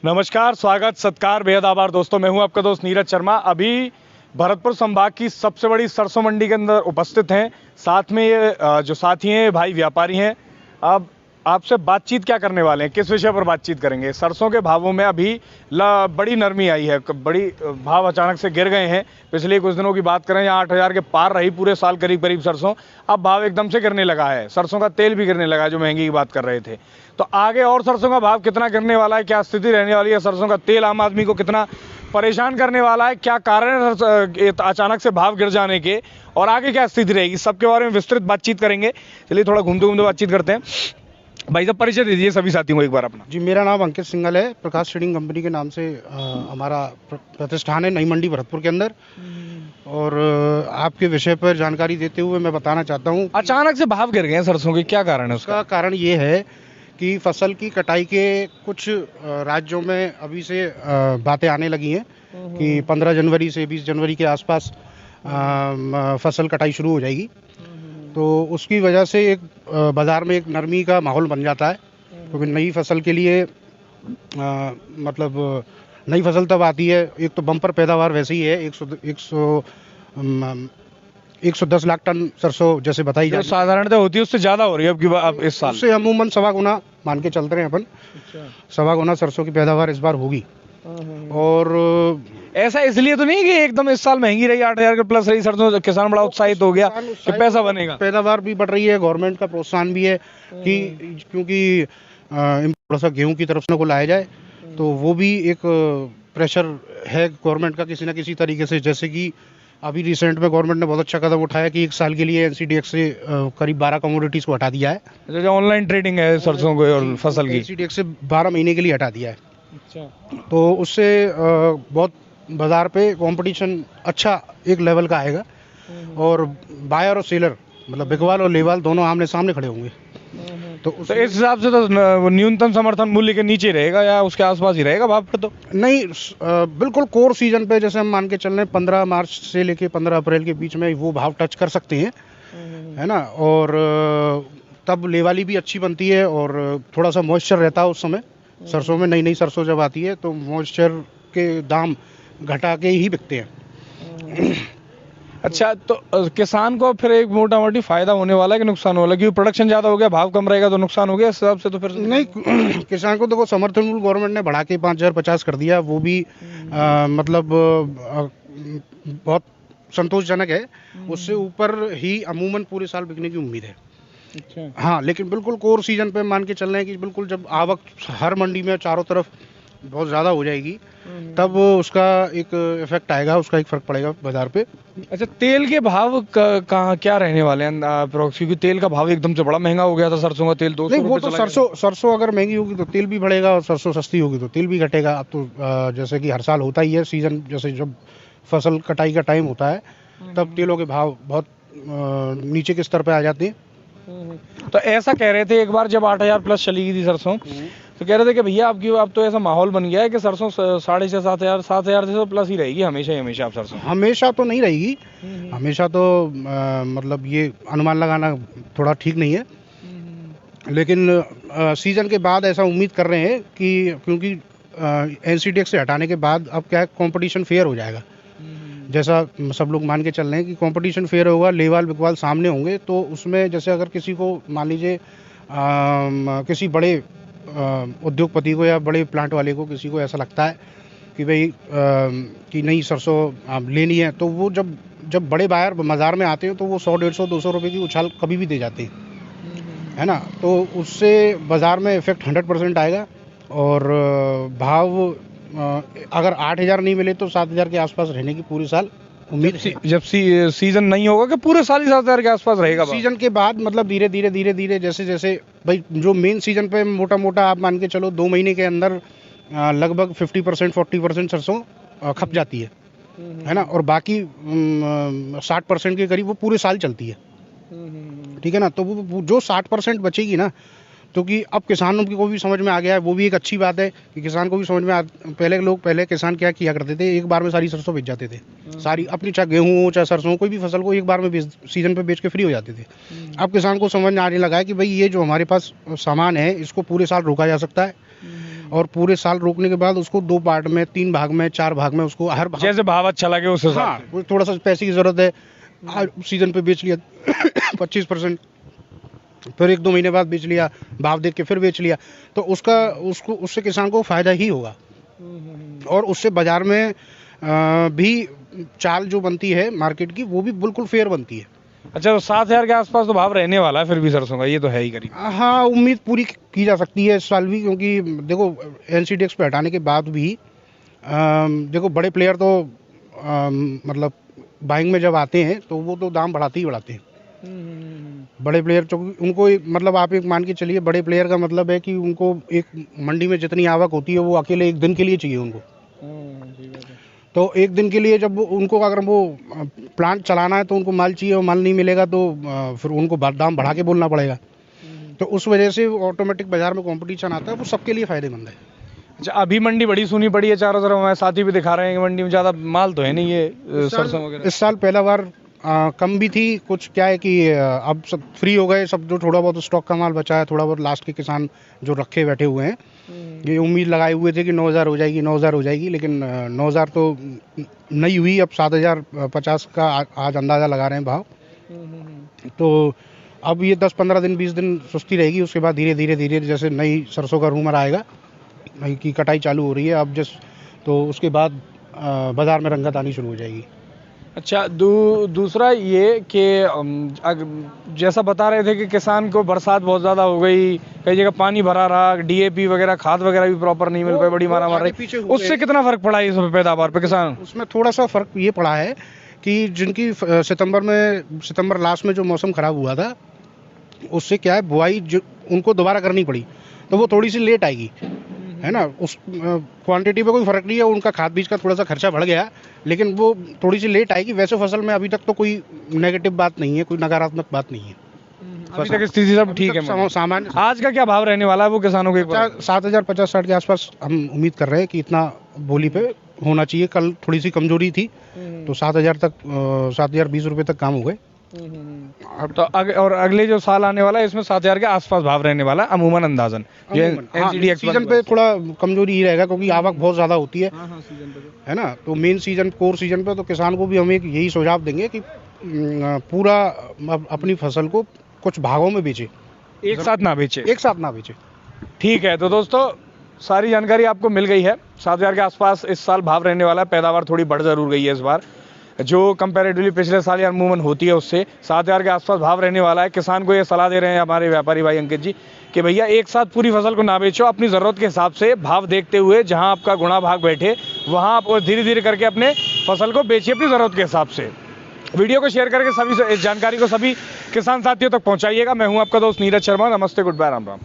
नमस्कार, स्वागत, सत्कार, बेहद आभार दोस्तों। मैं हूं आपका दोस्त नीरज शर्मा। अभी भरतपुर संभाग की सबसे बड़ी सरसों मंडी के अंदर उपस्थित हैं। साथ में ये जो साथी हैं भाई व्यापारी हैं। अब आपसे बातचीत क्या करने वाले हैं, किस विषय पर बातचीत करेंगे? सरसों के भावों में अभी बड़ी नरमी आई है, बड़ी भाव अचानक से गिर गए हैं। पिछले कुछ दिनों की बात करें, यहाँ 8,000 के पार रही पूरे साल करीब करीब सरसों। अब भाव एकदम से गिरने लगा है। सरसों का तेल भी गिरने लगा है, जो महंगी की बात कर रहे थे। तो आगे और सरसों का भाव कितना गिरने वाला है, क्या स्थिति रहने वाली है? सरसों का तेल आम आदमी को कितना परेशान करने वाला है, क्या कारण है अचानक से भाव गिर जाने के, और आगे क्या स्थिति रहेगी, सबके बारे में विस्तृत बातचीत करेंगे। चलिए थोड़ा घूमते घूमते बातचीत करते हैं। भाई साहब, परिचय दीजिए सभी साथियों को एक बार अपना। जी, मेरा नाम अंकित सिंघल है। प्रकाश ट्रेडिंग कंपनी के नाम से हमारा प्रतिष्ठान है नई मंडी भरतपुर के अंदर। और आपके विषय पर जानकारी देते हुए मैं बताना चाहता हूँ, अचानक से भाव गिर गए हैं सरसों के, क्या कारण है उसका? उसका कारण ये है कि फसल की कटाई के कुछ राज्यों में अभी से बातें आने लगी हैं कि 15 जनवरी से 20 जनवरी के आसपास फसल कटाई शुरू हो जाएगी। तो उसकी वजह से एक बाज़ार में एक नरमी का माहौल बन जाता है, क्योंकि नई फसल के लिए मतलब नई फसल तब आती है, एक तो बम्पर पैदावार वैसे ही है, 110 लाख टन सरसों जैसे बताई जाती है। साधारणतः होती है उससे ज़्यादा हो रही है अब इस साल? उससे अमूमन 1.25 गुना मान के चलते हैं अपन। 1.25 गुना सरसों की पैदावार इस बार होगी। और ऐसा इसलिए तो नहीं कि एकदम इस साल महंगी रही, 8,000 के प्लस रही सरसों, किसान बड़ा उत्साहित हो गया कि पैसा बनेगा? पैदावार भी बढ़ रही है, गवर्नमेंट का प्रोत्साहन भी है कि क्योंकि थोड़ा सा गेहूं की तरफ से को लाया जाए, तो वो भी एक प्रेशर है गवर्नमेंट का किसी न किसी तरीके से। जैसे कि अभी रिसेंट में गवर्नमेंट ने बहुत अच्छा कदम उठाया कि 1 साल के लिए एनसीडीएक्स से करीब 12 कमोडिटीज को हटा दिया है। जो ऑनलाइन ट्रेडिंग है सरसों को और फसल की, एनसीडीएक्स से 12 महीने के लिए हटा दिया है। अच्छा। तो उससे बहुत बाजार पे कंपटीशन अच्छा एक लेवल का आएगा, और बायर और सेलर मतलब बिकवाल और लेवाल दोनों आमने सामने खड़े होंगे। तो इस हिसाब से तो न्यूनतम समर्थन मूल्य के नीचे रहेगा या उसके आसपास ही रहेगा भाव? फिर तो नहीं, बिल्कुल कोर सीजन पे जैसे हम मान के चल रहे हैं 15 मार्च से लेके 15 अप्रैल के बीच में वो भाव टच कर सकते हैं, है ना। और तब लेवाली भी अच्छी बनती है और थोड़ा सा मॉइस्चर रहता है उस समय। सरसों में नई सरसों जब आती है तो मॉइस्चर के दाम घटा के ही बिकते हैं। अच्छा, तो किसान को फिर एक मोटा मोटी फायदा होने वाला है कि नुकसान वाला? क्योंकि प्रोडक्शन ज्यादा हो गया, भाव कम रहेगा तो नुकसान हो गया इस हिसाब से? तो फिर नहीं, किसान को देखो समर्थन मूल्य गवर्नमेंट ने बढ़ा के 5,050 कर दिया, वो भी मतलब बहुत संतोषजनक है। उससे ऊपर ही अमूमन पूरे साल बिकने की उम्मीद है। अच्छा। हाँ, लेकिन बिल्कुल कोर सीजन पे मान के चल रहे हैं कि बिल्कुल जब आवक हर मंडी में चारों तरफ बहुत ज़्यादा हो जाएगी, तब उसका एक इफेक्ट आएगा, उसका एक फर्क पड़ेगा बाजार पे। अच्छा, तेल के भाव कहाँ क्या रहने वाले हैं अप्रोक्स? क्योंकि तेल का भाव एकदम से बड़ा महंगा हो गया था, सरसों का तेल 200 वो तो सरसों अगर महंगी होगी तो तेल भी बढ़ेगा, और सरसों सस्ती होगी तो तेल भी घटेगा। अब तो जैसे कि हर साल होता ही है सीजन, जैसे जब फसल कटाई का टाइम होता है तब तेलों के भाव बहुत नीचे के स्तर पे आ जाते हैं। तो ऐसा कह रहे थे एक बार जब 8,000 प्लस चली गई थी सरसों, तो कह रहे थे कि भैया अब तो ऐसा माहौल बन गया है कि सरसों 6,500 7,000 से तो प्लस ही रहेगी हमेशा ही हमेशा। आप सरसों हमेशा तो नहीं रहेगी, हमेशा तो मतलब ये अनुमान लगाना थोड़ा ठीक नहीं है, लेकिन सीजन के बाद ऐसा उम्मीद कर रहे हैं कि क्योंकि एनसीडीएक्स से हटाने के बाद अब क्या है, कंपटीशन फेयर हो जाएगा। जैसा सब लोग मान के चल रहे हैं कि कंपटीशन फेयर होगा, लेवाल बिकवाल सामने होंगे, तो उसमें जैसे अगर किसी को मान लीजिए किसी बड़े उद्योगपति को या बड़े प्लांट वाले को किसी को ऐसा लगता है कि भाई कि नई सरसों लेनी है, तो वो जब बड़े बायर बाजार में आते हैं तो वो 100 150 200 रुपये की उछाल कभी भी दे जाते हैं, है ना। तो उससे बाजार में इफेक्ट 100% आएगा, और भाव अगर 8,000 नहीं मिले तो 7,000 के आसपास रहने की पूरी साल उम्मीद है। जब सीजन नहीं होगा कि पूरे साल ही 7,000 के आसपास रहेगा? सीजन के बाद मतलब धीरे धीरे जैसे भाई जो मेन सीजन पे मोटा आप मान के चलो 2 महीने के अंदर लगभग 50% 40% सरसों खप जाती है ना, और बाकी 60% के करीब वो पूरे साल चलती है, ठीक है ना। तो वो जो 60% बचेगी ना, क्योंकि अब किसानों को भी समझ में आ गया है, वो भी एक अच्छी बात है कि किसान को भी समझ में पहले किसान क्या किया करते थे, एक बार में सारी सरसों बेच जाते थे, सारी अपनी, चाहे गेहूँ हो चाहे सरसों, कोई भी फसल को एक बार में सीजन पे बेच के फ्री हो जाते थे। अब किसान को समझ में आने लगा है कि भाई ये जो हमारे पास सामान है इसको पूरे साल रोका जा सकता है, और पूरे साल रोकने के बाद उसको 2 पार्ट में, 3 भाग में, 4 भाग में उसको हर भाग, जैसे भाव अच्छा लगे उस हिसाब हाँ, वो थोड़ा सा पैसे की जरूरत है, आज सीजन पे बेच लिया 25%, फिर 1-2 महीने बाद बेच लिया, भाव देख के फिर बेच लिया, तो उससे किसान को फायदा ही होगा। और उससे बाजार में भी चाल जो बनती है मार्केट की, वो भी बिल्कुल फेयर बनती है। अच्छा, तो 7,000 के आसपास तो भाव रहने वाला है फिर भी सरसों का, ये तो है ही करीब। हाँ, उम्मीद पूरी की जा सकती है इस साल भी, क्योंकि देखो एनसीडीएक्स पे हटाने के बाद भी देखो बड़े प्लेयर तो मतलब बाइंग में जब आते हैं तो वो तो दाम बढ़ाते ही बढ़ाते हैं। बड़े प्लेयर तो उनको मतलब आप एक मान के चलिए, बड़े प्लेयर का मतलब है कि उनको एक मंडी में जितनी आवक होती है वो अकेले एक दिन के लिए चाहिए उनको। तो एक दिन के लिए जब उनको अगर वो प्लांट चलाना है तो उनको माल चाहिए, और माल नहीं मिलेगा तो फिर उनको दाम बढ़ा के बोलना पड़ेगा। तो उस वजह से ऑटोमेटिक बाजार में कंपटीशन आता है, वो सबके लिए फायदेमंद है। अच्छा, अभी मंडी बड़ी सुनी पड़ी है चारों तरफ, हमारे साथी भी दिखा रहे हैं कि मंडी में ज़्यादा माल तो है नहीं ये सरसों वगैरह। इस साल पहला बार कम भी थी, कुछ क्या है कि अब सब फ्री हो गए, सब जो थोड़ा बहुत स्टॉक का माल बचा है, थोड़ा बहुत लास्ट के किसान जो रखे बैठे हुए हैं, ये उम्मीद लगाए हुए थे कि 9,000 हो जाएगी, 9,000 हो जाएगी, लेकिन 9,000 तो नहीं हुई। अब 7,050 का आज अंदाज़ा लगा रहे हैं भाव। तो अब ये 10-15 दिन 20 दिन सुस्ती रहेगी, उसके बाद धीरे धीरे जैसे नई सरसों का रूमर आएगा, नई की कटाई चालू हो रही है अब तो उसके बाद बाज़ार में रंगत आनी शुरू हो जाएगी। अच्छा, दूसरा ये कि जैसा बता रहे थे कि किसान को बरसात बहुत ज़्यादा हो गई, कई जगह पानी भरा रहा, डीएपी वगैरह खाद वगैरह भी प्रॉपर नहीं मिल पाई, बड़ी मारा मार रही, उससे कितना फर्क पड़ा है इस पैदावार पे किसान? उसमें थोड़ा सा फर्क ये पड़ा है कि जिनकी सितंबर लास्ट में जो मौसम खराब हुआ था, उससे क्या है बुआई जो उनको दोबारा करनी पड़ी, तो वो थोड़ी सी लेट आएगी, है ना। उस क्वांटिटी पे कोई फर्क नहीं है, उनका खाद बीज का थोड़ा सा खर्चा बढ़ गया, लेकिन वो थोड़ी सी लेट आएगी। वैसे फसल में अभी तक तो कोई नेगेटिव बात नहीं है, कोई नकारात्मक बात नहीं है, अभी तक स्थिति सब ठीक है। सामान्य। आज का क्या भाव रहने वाला है वो किसानों के? 7,050-60 के आसपास हम उम्मीद कर रहे हैं कि इतना बोली पे होना चाहिए। कल थोड़ी सी कमजोरी थी तो 7,000 तक 7,020 रुपये तक काम हो गए। अब तो और अगले जो साल आने वाला है इसमें 7,000 के आसपास भाव रहने वाला है अमूमन अंदाजन। सीजन पे थोड़ा कमजोरी ही रहेगा क्योंकि आवक बहुत ज्यादा होती है, है ना। तो मेन सीजन, कोर सीजन पे तो किसान को भी हम एक यही सुझाव देंगे कि पूरा अपनी फसल को कुछ भागों में बेचे, एक साथ ना बेचे। ठीक है, तो दोस्तों सारी जानकारी आपको मिल गई है। 7,000 के आसपास इस साल भाव रहने वाला है। पैदावार थोड़ी बढ़ जरूर गई है इस बार, जो कंपैरेटिवली पिछले साल या अमूमन होती है उससे 7,000 के आसपास भाव रहने वाला है। किसान को ये सलाह दे रहे हैं हमारे व्यापारी भाई अंकित जी कि भैया एक साथ पूरी फसल को ना बेचो, अपनी ज़रूरत के हिसाब से भाव देखते हुए जहां आपका गुणा भाग बैठे वहां आप धीरे धीरे करके अपने फसल को बेचिए अपनी ज़रूरत के हिसाब से। वीडियो को शेयर करके सभी इस जानकारी को सभी किसान साथियों तक पहुँचाइएगा। मैं हूँ आपका दोस्त नीरज शर्मा। नमस्ते, गुड बाय, राम राम।